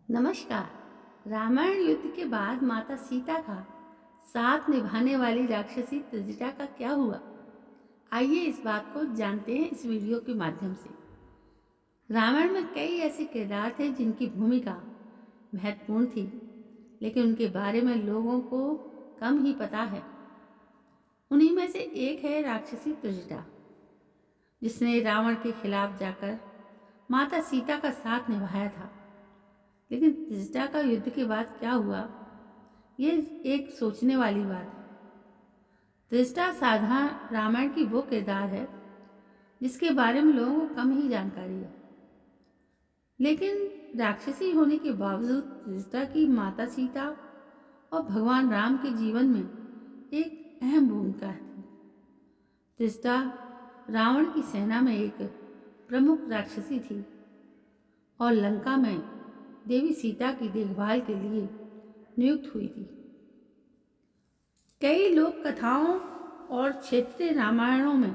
नमस्कार। रामायण युद्ध के बाद माता सीता का साथ निभाने वाली राक्षसी त्रिजटा का क्या हुआ, आइए इस बात को जानते हैं इस वीडियो के माध्यम से। रामायण में कई ऐसे किरदार थे जिनकी भूमिका महत्वपूर्ण थी, लेकिन उनके बारे में लोगों को कम ही पता है। उन्हीं में से एक है राक्षसी त्रिजटा, जिसने रावण के खिलाफ जाकर माता सीता का साथ निभाया था। लेकिन त्रिजटा का युद्ध के बाद क्या हुआ, ये एक सोचने वाली बात है। त्रिजटा साधारण रामायण की वो किरदार है जिसके बारे में लोगों को कम ही जानकारी है, लेकिन राक्षसी होने के बावजूद त्रिजटा की माता सीता और भगवान राम के जीवन में एक अहम भूमिका थी। त्रिजटा रावण की सेना में एक प्रमुख राक्षसी थी और लंका में देवी सीता की देखभाल के लिए नियुक्त हुई थी। कई लोक कथाओं और क्षेत्रीय रामायणों में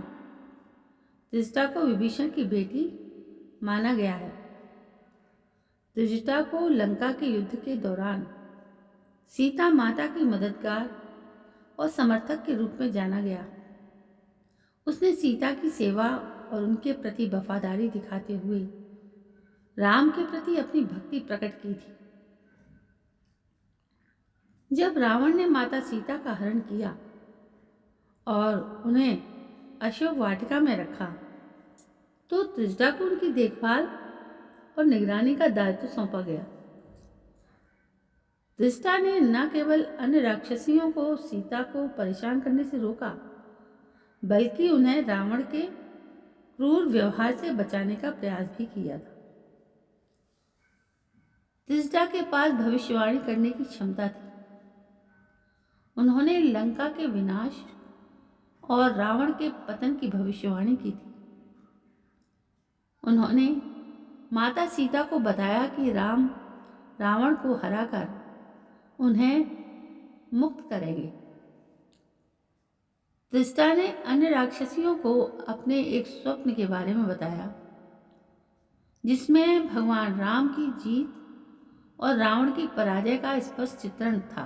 त्रिजटा को विभीषण की बेटी माना गया है। त्रिजटा को लंका के युद्ध के दौरान सीता माता की मददगार और समर्थक के रूप में जाना गया। उसने सीता की सेवा और उनके प्रति वफादारी दिखाते हुए राम के प्रति अपनी भक्ति प्रकट की थी। जब रावण ने माता सीता का हरण किया और उन्हें अशोक वाटिका में रखा, तो त्रिजटा को उनकी देखभाल और निगरानी का दायित्व सौंपा गया। त्रिजटा ने न केवल अन्य राक्षसियों को सीता को परेशान करने से रोका, बल्कि उन्हें रावण के क्रूर व्यवहार से बचाने का प्रयास भी किया था। त्रिजटा के पास भविष्यवाणी करने की क्षमता थी। उन्होंने लंका के विनाश और रावण के पतन की भविष्यवाणी की थी। उन्होंने माता सीता को बताया कि राम रावण को हराकर उन्हें मुक्त करेंगे। त्रिजटा ने अन्य राक्षसियों को अपने एक स्वप्न के बारे में बताया, जिसमें भगवान राम की जीत और रावण की पराजय का स्पष्ट चित्रण था।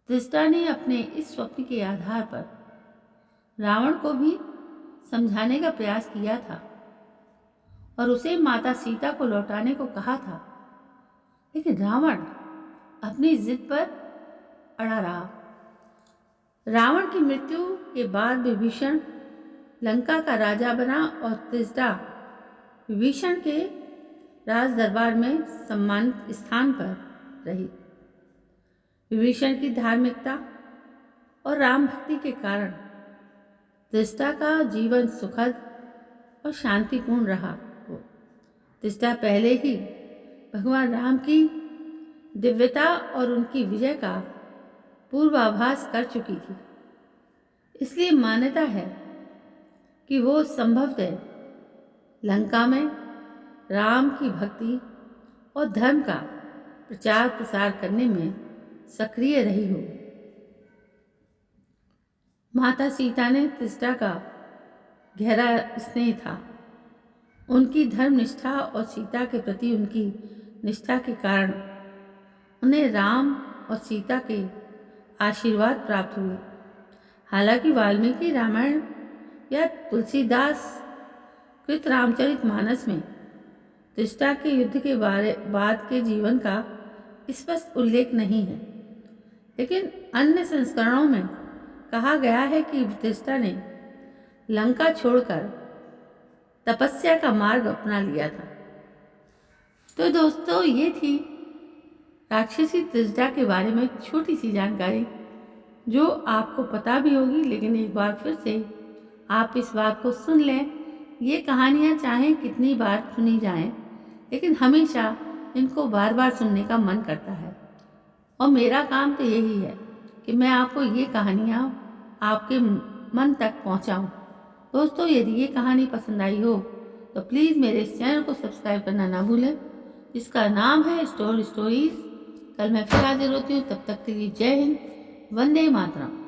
त्रिजटा ने अपने इस स्वप्न के आधार पर रावण को भी समझाने का प्रयास किया था और उसे माता सीता को लौटाने को कहा था, लेकिन रावण अपनी जिद पर अड़ा रहा। रावण की मृत्यु के बाद विभीषण लंका का राजा बना और त्रिजटा विभीषण के राज दरबार में सम्मानित स्थान पर रही। विभीषण की धार्मिकता और राम भक्ति के कारण त्रिजटा का जीवन सुखद और शांतिपूर्ण रहा। त्रिजटा पहले ही भगवान राम की दिव्यता और उनकी विजय का पूर्वाभास कर चुकी थी। इसलिए मान्यता है कि वो संभवतः लंका में राम की भक्ति और धर्म का प्रचार प्रसार करने में सक्रिय रही हो। माता सीता ने त्रिजटा का गहरा स्नेह था। उनकी धर्म निष्ठा और सीता के प्रति उनकी निष्ठा के कारण उन्हें राम और सीता के आशीर्वाद प्राप्त हुए। हालांकि वाल्मीकि रामायण या तुलसीदास कृत रामचरितमानस में त्रिजटा के युद्ध के बाद के जीवन का स्पष्ट उल्लेख नहीं है, लेकिन अन्य संस्करणों में कहा गया है कि त्रिजटा ने लंका छोड़कर तपस्या का मार्ग अपना लिया था। तो दोस्तों, ये थी राक्षसी त्रिजटा के बारे में छोटी सी जानकारी, जो आपको पता भी होगी, लेकिन एक बार फिर से आप इस बात को सुन लें। ये कहानियाँ चाहे कितनी बार सुनी जाएं, लेकिन हमेशा इनको बार बार सुनने का मन करता है। और मेरा काम तो यही है कि मैं आपको ये कहानियाँ आपके मन तक पहुँचाऊँ। दोस्तों, यदि ये कहानी पसंद आई हो तो प्लीज़ मेरे इस चैनल को सब्सक्राइब करना ना भूलें, जिसका नाम है स्टोरीज। कल मैं फिर हाजिर होती हूँ, तब तक के लिए जय हिंद, वंदे मातरम।